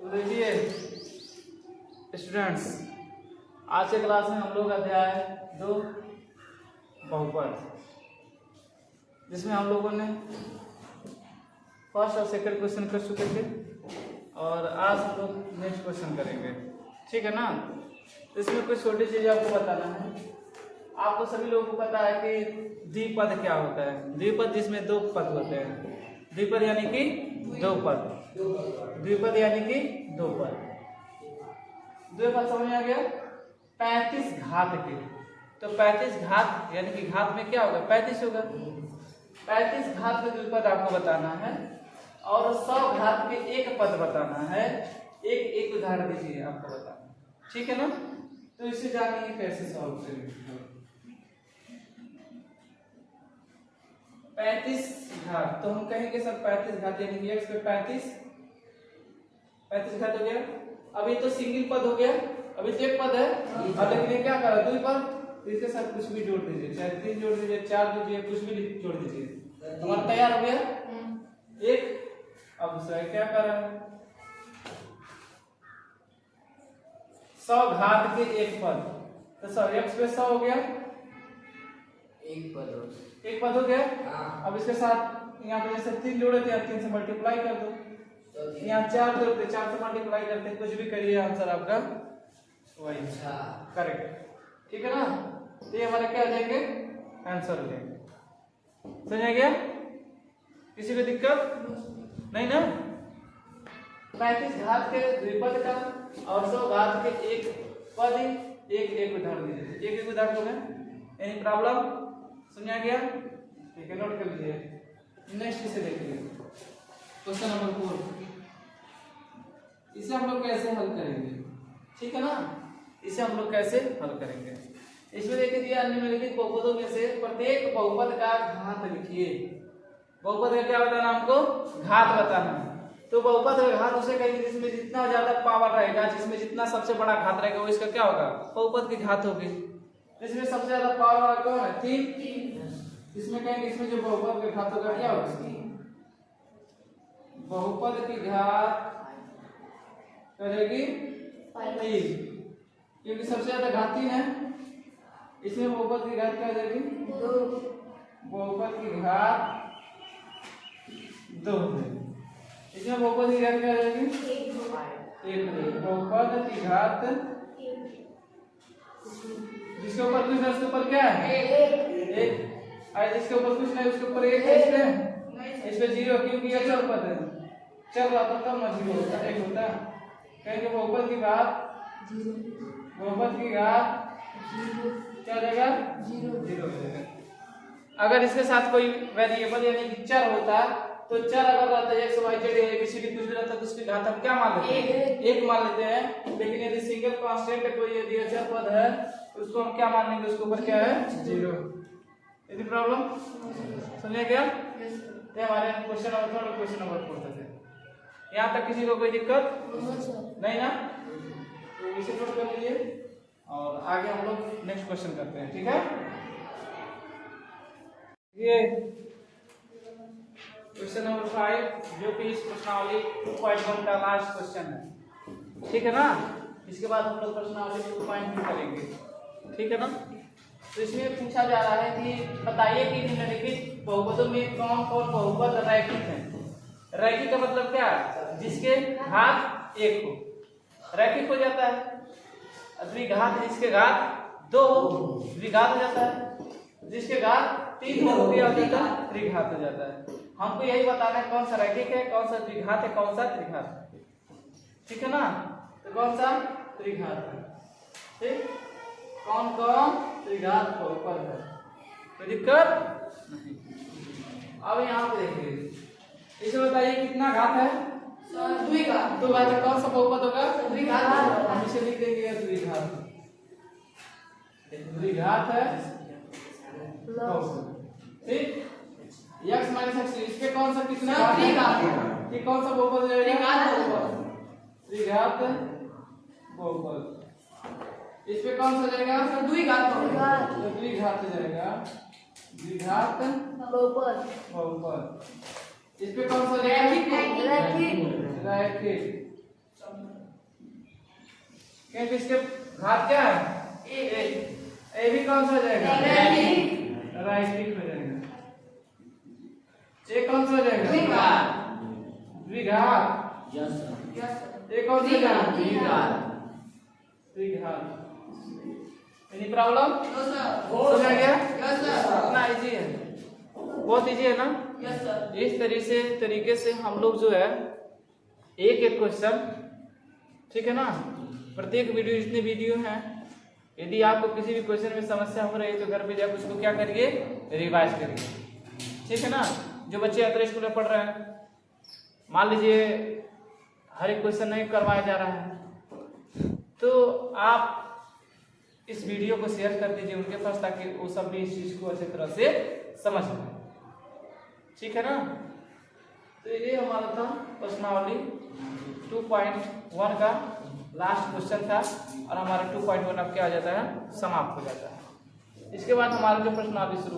तो देखिए स्टूडेंट्स, आज के क्लास में हम लोग अध्याय 2 बहुपद, जिसमें हम लोगों ने फर्स्ट और सेकंड क्वेश्चन कर चुके थे और आज हम लोग नेक्स्ट क्वेश्चन करेंगे। ठीक है ना। तो इसमें कुछ छोटी चीजें आपको बताना है। आपको सभी लोगों को पता है कि द्विपद क्या होता है। द्विपद जिसमें दो पद होते हैं। द्विपद यानी कि दो पद। द्विपद यानी कि दो पद। द्विपद समझ आ गया। 35 घात के, तो 35 घात यानी कि घात में क्या होगा, 35 होगा। 35 घात के द्विपद आपको बताना है और 100 घात के एक पद बताना है। एक उदाहरण दीजिए आपको बताना। ठीक है ना। तो इसे जानिए कैसे सॉल्व करेंगे। 35 घात, तो हम कहेंगे सर 35 घात यानी कि x पे 35 घात हो गया। अभी तो सिंगल पद हो गया, अभी तो एक पद है। अब लेकिन ये क्या कर रहा है, द्विपद। तो इसके साथ कुछ भी जोड़ दीजिए, चाहे 3 जोड़ दीजिए, 4 जोड़िए, कुछ भी जोड़ दीजिए। हमारा तैयार हो गया एक। अब दूसरा क्या कर रहा है, 100 घात के एक पद, तो 100 x पे 100 हो गया, एक पद हो गया। अब इसके साथ यहाँ पे जैसे 3 जोड़े थे, 3 से मल्टीप्लाई कर दो। यहाँ 4 जोड़ते, 4 से मल्टीप्लाई करते, कुछ भी करिए, आंसर आपका वही करेक्ट। ठीक है ना। तो ये हमारे क्या आ जाएंगे, आंसर हो जाएंगे। समझ आ गया, किसी को दिक्कत नहीं ना। 35 घात के द्विपद का और 100 घात के एक पद, एक उदाहरण दीजिए। एक उदाहरण होगा, एनी प्रॉब्लम। समझ आ गया, ठीक है, नोट कर लीजिए। नेक्स्ट इसे देखिए, क्वेश्चन नंबर 4। इसे हम लोग कैसे हल करेंगे। ठीक है ना। इसे हम लोग कैसे हल करेंगे, इसमें देखिए दिया निम्नलिखित बहुपदों में से प्रत्येक बहुपद का घात लिखिए। बहुपद का क्या बताना हमको, घात बताना है। तो बहुपद का घात उसे कहेंगे जिसमें जितना ज्यादा पावर रहेगा, जिसमें जितना सबसे बड़ा घात रहेगा, वो इसका क्या होगा, बहुपद की घात होगी। इसमें सबसे ज्यादा पावर वाला कौन है, 3। इसमें कहेंगे इसमें जो बहुपद का घात होगा क्या होगा, बहुपद की घात करेगी 3, क्योंकि सबसे ज्यादा घात 3 है। इसमें बहुपद की घात क्या हो जाएगी, 2। बहुपद की घात 2 है। इसमें बहुपद की घात क्या हो जाएगी, 1। बहुपद की घात, जिसके ऊपर कुछ नहीं उसके ऊपर क्या है, 1। और जिसके ऊपर कुछ नहीं उसके ऊपर 1 है। इस पे 0, क्योंकि ये चल पद है, चल रहा था तब ना 0 होता, 1 होता। कहेंगे बहुपद की घात, बहुपद की घात क्या हो जाएगा, 0 हो जाएगा। अगर इसके साथ कोई वेरिएबल यानी कि चर होता, तो चर अगर रहता है x y z ABCD कुछ भी रहता तो उसकी घात हम क्या मान लेते हैं, 1 मान लेते हैं। लेकिन यदि सिंगल कांस्टेंट है, कोई यदि अचर पद है, तो उसको हम क्या मान लेंगे, उसके ऊपर क्या है, 0। यदि प्रॉब्लम समझ गया। तो हमारे क्वेश्चन नंबर 3 और क्वेश्चन नंबर 4 तक है। यहाँ तक किसी को कोई दिक्कत नहीं ना। तो इसे नोट कर लीजिए और आगे हम लोग नेक्स्ट क्वेश्चन करते हैं। ठीक है। ये क्वेश्चन नंबर 5 जो कि इस प्रश्नावली 2.1 का लास्ट क्वेश्चन है। ठीक है ना। इसके बाद हम लोग प्रश्नावली 2.2 करेंगे। ठीक है ना। तो इसमें पूछा जा रहा है कि बताइए कि निम्नलिखित बहुपदों में कौन कौन बहुपद रैखिक है। रैखिक का मतलब क्या है, जिसके घात 1 हो, रैखिक हो जाता है। द्विघात जिसके घात 2 द्विघात हो जाता है, जिसके घात 3 हो गया त्रिघात हो जाता है। हमको यही बताना है कौन सा रैखिक है, कौन सा द्विघात है, कौन सा त्रिघात है। ठीक है ना। तो कौन सा त्रिघात है, ठीक, कौन कौन त्रिघात बहुपद है, कोई दिक्कत नहीं। अब यहाँ पे देखिए, इसे बताइए कितना घात है, द्विघात। तो घात कौन सा बहुपद होगा, द्विघात। हम इसे लिख देंगे द्विघात। द्विघात है, ठीक। x माइनस x, इसके कौन सा कितना त्रिघात, ये कौन सा बहुपद है, त्रिघात बहुपद। इस पे कौन सा जाएगा, द्विघात बहुपद, तो द्विघात हो जाएगा, द्विघात बहुपद। इस पे कौन सा जाएगा, रैखिक। क्योंकि इसके घात क्या है ए भी कौन सा हो जाएगा राइटिक हो जाएगा। ए कौन सा हो जाएगा द्विघात ए कौन सा हो जाएगा द्विघात। एनी प्रॉब्लम समझ आ गया इतना इजी है बहुत इजी है ना। इस तरीके से हम लोग जो है एक एक क्वेश्चन ठीक है ना प्रत्येक वीडियो जितने वीडियो हैं यदि आपको किसी भी क्वेश्चन में समस्या हो रही है तो घर पे जाकर उसको क्या करिए रिवाइज करिए ठीक है ना। जो बच्चे अंतर स्कूल में पढ़ रहे हैं मान लीजिए हर एक क्वेश्चन नहीं करवाया जा रहा है तो आप इस वीडियो को शेयर कर दीजिए उनके पास ताकि वो सब भी इस चीज को अच्छी तरह से समझ पाए ठीक है ना। तो ये हमारा था प्रश्नावली 2.1 का लास्ट क्वेश्चन था और हमारा 2.1 अब क्या हो जाता है समाप्त हो जाता है। इसके बाद हमारा जो प्रश्नावली शुरू